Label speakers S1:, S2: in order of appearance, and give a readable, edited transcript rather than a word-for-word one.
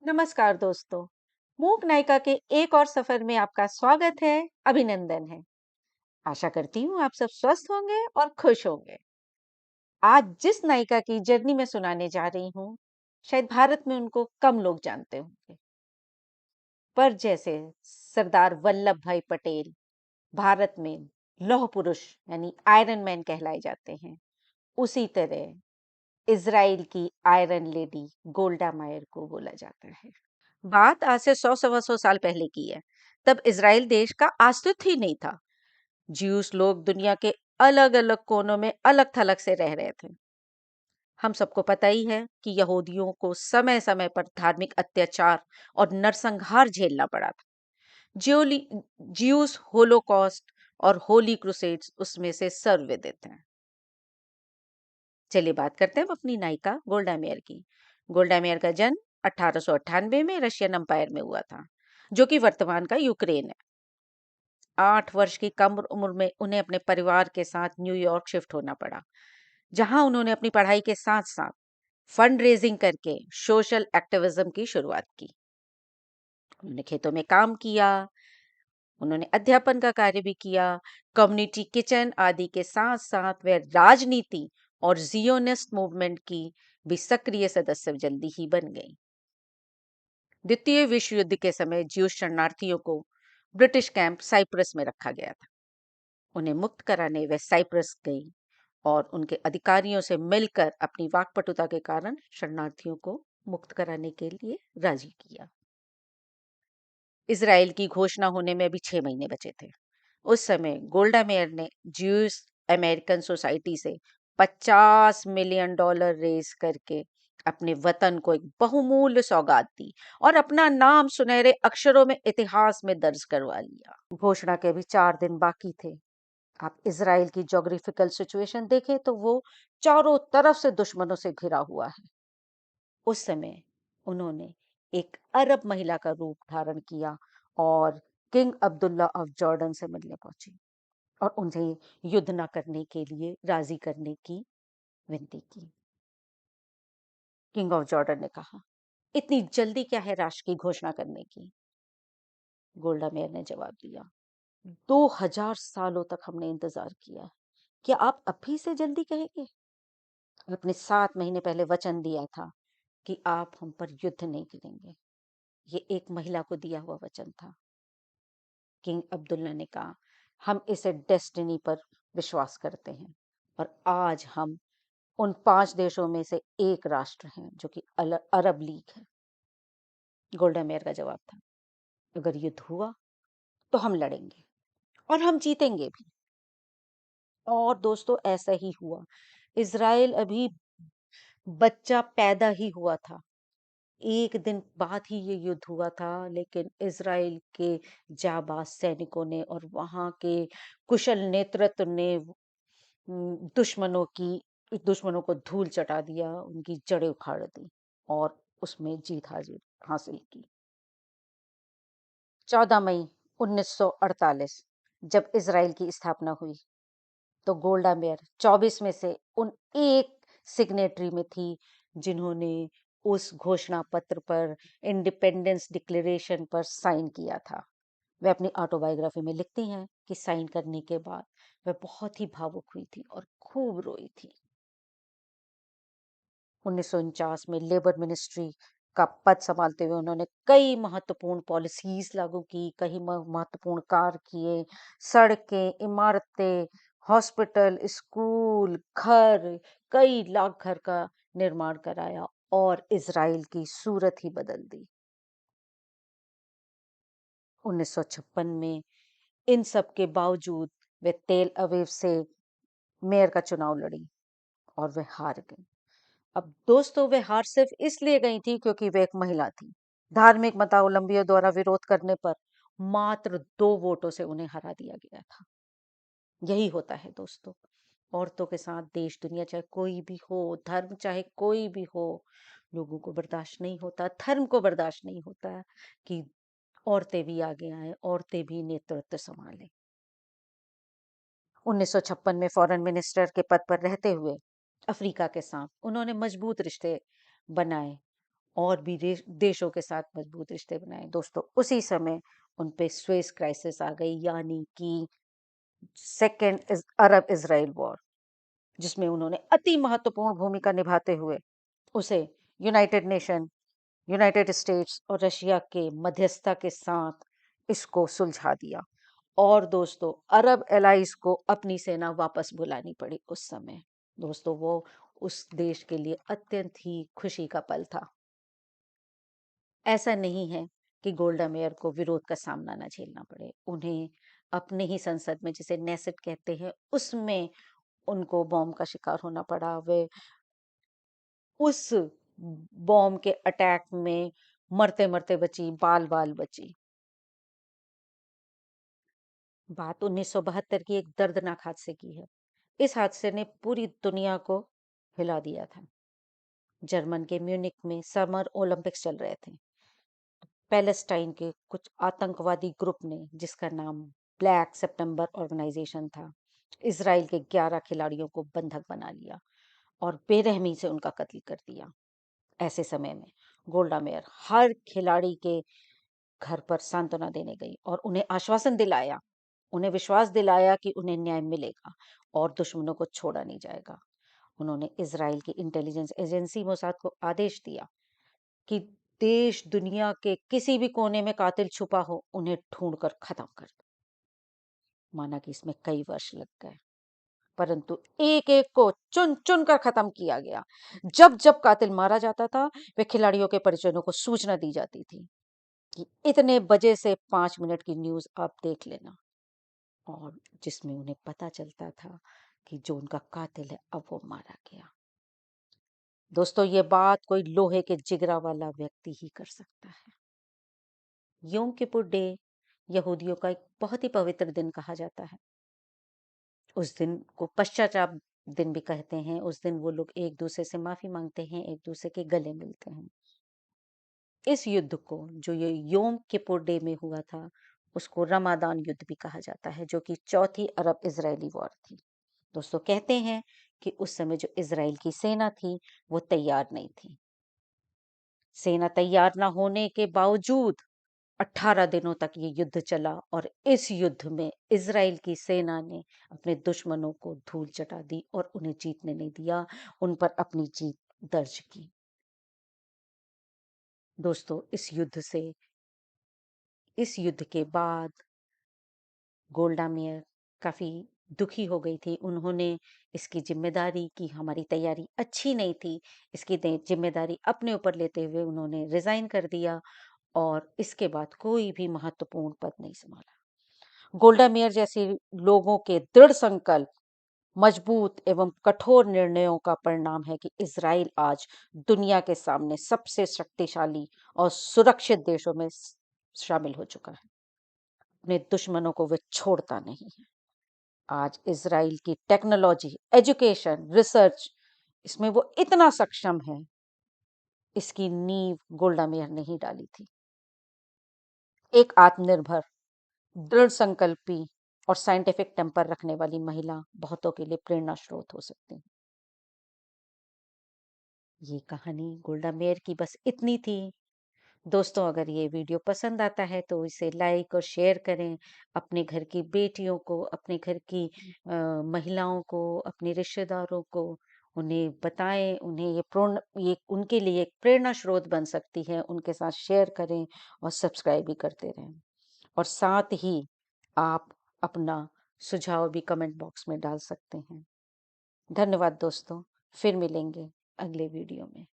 S1: नमस्कार दोस्तों। मूक नायिका के एक और सफर में आपका स्वागत है। अभिनंदन है। आशा करती हूँ आप सब स्वस्थ होंगे और खुश होंगे। आज जिस नायिका की जर्नी में सुनाने जा रही हूँ, शायद भारत में उनको कम लोग जानते होंगे, पर जैसे सरदार वल्लभ भाई पटेल भारत में लौह पुरुष यानी आयरन मैन कहलाए जाते हैं, उसी तरह इजराइल की आयरन लेडी गोल्डा मायर को बोला जाता है। बात आज से 100 सवा 100 साल पहले की है। तब इज़राइल देश का अस्तित्व ही नहीं था। ज्यूस लोग दुनिया के अलग-अलग कोनों में अलग-थलग से रह रहे थे। हम सबको पता ही है कि यहूदियों को समय-समय पर धार्मिक अत्याचार और नरसंहार झेलना पड़ा था। ज्यूली ज्यूस होलोकॉस्ट और होली क्रूसेड्स उसमें से सर्वविदित हैं। चलिए बात करते हैं अपनी नायिका गोल्डा मेयर की। गोल्डा मेयर का जन्म 1898 में रशियन एम्पायर में हुआ था, जो कि वर्तमान का यूक्रेन है। 8 वर्ष की कम उम्र में उन्हें अपने परिवार के साथ न्यूयॉर्क शिफ्ट होना पड़ा, जहां उन्होंने अपनी पढ़ाई के साथ साथ फंड रेजिंग करके सोशल एक्टिविज्म की शुरुआत की। उन्होंने खेतों में काम किया, उन्होंने अध्यापन का कार्य भी किया, कम्युनिटी किचन आदि के साथ साथ वे राजनीति और जियोनिस्ट मूवमेंट की भी सक्रिय सदस्य जल्दी ही बन गई। द्वितीय विश्व युद्ध के समय ज्यूश शरणार्थियों को ब्रिटिश कैंप साइप्रस में रखा गया था। उन्हें मुक्त कराने वे साइप्रस गई और उनके अधिकारियों से मिलकर अपनी वाकपटुता के कारण शरणार्थियों को मुक्त कराने के लिए राजी किया। इजराइल की घोषणा होने में अभी 6 महीने बचे थे। उस समय गोल्डा मेयर ने ज्यूस अमेरिकन सोसाइटी से $50 मिलियन रेज करके अपने वतन को एक बहुमूल्य सौगात दी और अपना नाम सुनहरे अक्षरों में इतिहास में दर्ज करवा लिया। घोषणा के अभी 4 दिन बाकी थे। आप इजराइल की ज्योग्राफिकल सिचुएशन देखें तो वो चारों तरफ से दुश्मनों से घिरा हुआ है। उस समय उन्होंने एक अरब महिला का रूप धारण किया और किंग अब्दुल्ला ऑफ जॉर्डन से मिलने पहुंची और उन्हें युद्ध न करने के लिए राजी करने की विनती की। किंग ऑफ जॉर्डन ने कहा, इतनी जल्दी क्या है राष्ट्र की घोषणा करने की? गोल्डा मेयर ने जवाब दिया, 2000 सालों तक हमने इंतजार किया, क्या आप अभी से जल्दी कहेंगे? आपने 7 महीने पहले वचन दिया था कि आप हम पर युद्ध नहीं करेंगे। ये एक महिला को दिया हुआ वचन था। किंग अब्दुल्ला ने कहा, हम इसे डेस्टिनी पर विश्वास करते हैं और आज हम उन 5 देशों में से एक राष्ट्र हैं जो कि अरब लीग है। गोल्डा मेयर का जवाब था, अगर युद्ध हुआ तो हम लड़ेंगे और हम जीतेंगे भी। और दोस्तों ऐसा ही हुआ। इजराइल अभी बच्चा पैदा ही हुआ था, एक दिन बाद ही ये युद्ध हुआ था, लेकिन इजराइल के जाबाज सैनिकों ने और वहां के कुशल नेतृत्व ने दुश्मनों को धूल चटा दिया, उनकी जड़ें उखाड़ दी और उसमें जीत हासिल हासिल की। 14 मई 1948 जब इजराइल की स्थापना हुई तो गोल्डा मेयर 24 में से उन एक सिग्नेटरी में थी जिन्होंने उस घोषणा पत्र पर, इंडिपेंडेंस डिक्लेरेशन पर साइन किया था। वे अपनी ऑटोबायोग्राफी में लिखती हैं कि साइन करने के बाद वे बहुत ही भावुक हुई थी और खूब रोई थी। 1949 में लेबर मिनिस्ट्री का पद संभालते हुए उन्होंने कई महत्वपूर्ण पॉलिसीज लागू की, कई महत्वपूर्ण कार्य किए। सड़कें, इमारतें, हॉस्पिटल, स्कूल, घर, कई लाख घर का निर्माण कराया और इजराइल की सूरत ही बदल दी। 1956 में इन सब के बावजूद वे तेल अवीव से मेयर का चुनाव लड़ी और वे हार गई। अब दोस्तों वे हार सिर्फ इसलिए गई थी क्योंकि वे एक महिला थी। धार्मिक मतावलंबियों द्वारा विरोध करने पर मात्र 2 वोटों से उन्हें हरा दिया गया था। यही होता है दोस्तों, औरतों के साथ देश दुनिया चाहे कोई भी हो, धर्म चाहे कोई भी हो, लोगों को बर्दाश्त नहीं होता, धर्म को बर्दाश्त नहीं होता कि औरतें भी आगे आए, औरतें भी नेतृत्व संभालें। 1956 में फॉरेन मिनिस्टर के पद पर रहते हुए अफ्रीका के साथ उन्होंने मजबूत रिश्ते बनाए और भी देशों के साथ मजबूत रिश्ते बनाए। दोस्तों उसी समय उन पे स्वेज क्राइसिस आ गई, यानी कि सेकेंड अरब इजराइल वॉर, जिसमें उन्होंने अति महत्वपूर्ण भूमिका निभाते हुए उसे यूनाइटेड नेशन, यूनाइटेड स्टेट्स और रशिया के मध्यस्थता के साथ इसको सुलझा दिया। और दोस्तों अरब एलाइज को अपनी सेना वापस बुलानी पड़ी उस समय। दोस्तों वो उस देश के लिए अत्यंत ही खुशी का पल था। ऐसा नहीं है कि गोल्डा मेयर को विरोध का सामना न झेलना पड़े। उन्हें अपने ही संसद में, जिसे नेसेट कहते हैं, उसमें उनको बॉम्ब का शिकार होना पड़ा। वे उस बॉम्ब के अटैक में मरते मरते बची, बाल बाल बची। बात 1972 की एक दर्दनाक हादसे की है। इस हादसे ने पूरी दुनिया को हिला दिया था। जर्मन के म्यूनिक में समर ओलंपिक्स चल रहे थे। पैलेस्टाइन के कुछ आतंकवादी ग्रुप ने, जिसका नाम ब्लैक सितंबर ऑर्गेनाइजेशन था, इसराइल के 11 खिलाड़ियों को बंधक बना लिया और बेरहमी से उनका कत्ल कर दिया। ऐसे समय में गोल्डा मेयर हर खिलाड़ी के घर पर सांत्वना देने गई और उन्हें आश्वासन दिलाया, उन्हें विश्वास दिलाया कि उन्हें न्याय मिलेगा और दुश्मनों को छोड़ा नहीं जाएगा। उन्होंने इजराइल की इंटेलिजेंस एजेंसी मोसाद को आदेश दिया कि देश दुनिया के किसी भी कोने में कातिल छुपा हो, उन्हें ढूंढकर खत्म कर दो। माना कि इसमें कई वर्ष लग गए, परंतु एक एक को चुन चुन कर खत्म किया गया। जब जब कातिल मारा जाता था, वे खिलाड़ियों के परिजनों को सूचना दी जाती थी कि इतने बजे से 5 मिनट की न्यूज आप देख लेना, और जिसमें उन्हें पता चलता था कि जो उनका कातिल है अब वो मारा गया। दोस्तों ये बात कोई लोहे के जिगरा वाला व्यक्ति ही कर सकता है। योम किपुर डे यहूदियों का एक बहुत ही पवित्र दिन कहा जाता है। उस दिन को पश्चाताप दिन भी कहते हैं। उस दिन वो लोग एक दूसरे से माफी मांगते हैं, एक दूसरे के गले मिलते हैं। इस युद्ध को, जो ये योम किपुर डे में हुआ था, उसको रमादान युद्ध भी कहा जाता है, जो कि चौथी अरब इजरायली वॉर थी। दोस्तों कहते हैं कि उस समय जो इजराइल की सेना थी वो तैयार नहीं थी। सेना तैयार न होने के बावजूद 18 दिनों तक ये युद्ध चला और इस युद्ध में इजराइल की सेना ने अपने दुश्मनों को धूल चटा दी और उन्हें जीतने नहीं दिया, उन पर अपनी जीत दर्ज की। दोस्तों इस युद्ध के बाद गोल्डा मेयर काफी दुखी हो गई थी। उन्होंने इसकी जिम्मेदारी की, हमारी तैयारी अच्छी नहीं थी, इसकी जिम्मेदारी अपने ऊपर लेते हुए उन्होंने रिजाइन कर दिया और इसके बाद कोई भी महत्वपूर्ण पद नहीं संभाला। गोल्डा मेयर जैसे लोगों के दृढ़ संकल्प, मजबूत एवं कठोर निर्णयों का परिणाम है कि इजराइल आज दुनिया के सामने सबसे शक्तिशाली और सुरक्षित देशों में शामिल हो चुका है। अपने दुश्मनों को वे छोड़ता नहीं है। आज इजराइल की टेक्नोलॉजी, एजुकेशन, रिसर्च, इसमें वो इतना सक्षम है, इसकी नींव गोल्डा मेयर ने ही डाली थी। एक आत्मनिर्भर, दृढ़ संकल्पी और साइंटिफिक टेम्पर रखने वाली महिला बहुतों के लिए प्रेरणा स्रोत हो सकती है। ये कहानी गोल्डा मेयर की बस इतनी थी। दोस्तों अगर ये वीडियो पसंद आता है तो इसे लाइक और शेयर करें। अपने घर की बेटियों को, अपने घर की महिलाओं को, अपने रिश्तेदारों को उन्हें बताएं। उन्हें ये उनके लिए एक प्रेरणा स्रोत बन सकती है। उनके साथ शेयर करें और सब्सक्राइब भी करते रहें। और साथ ही आप अपना सुझाव भी कमेंट बॉक्स में डाल सकते हैं। धन्यवाद दोस्तों, फिर मिलेंगे अगले वीडियो में।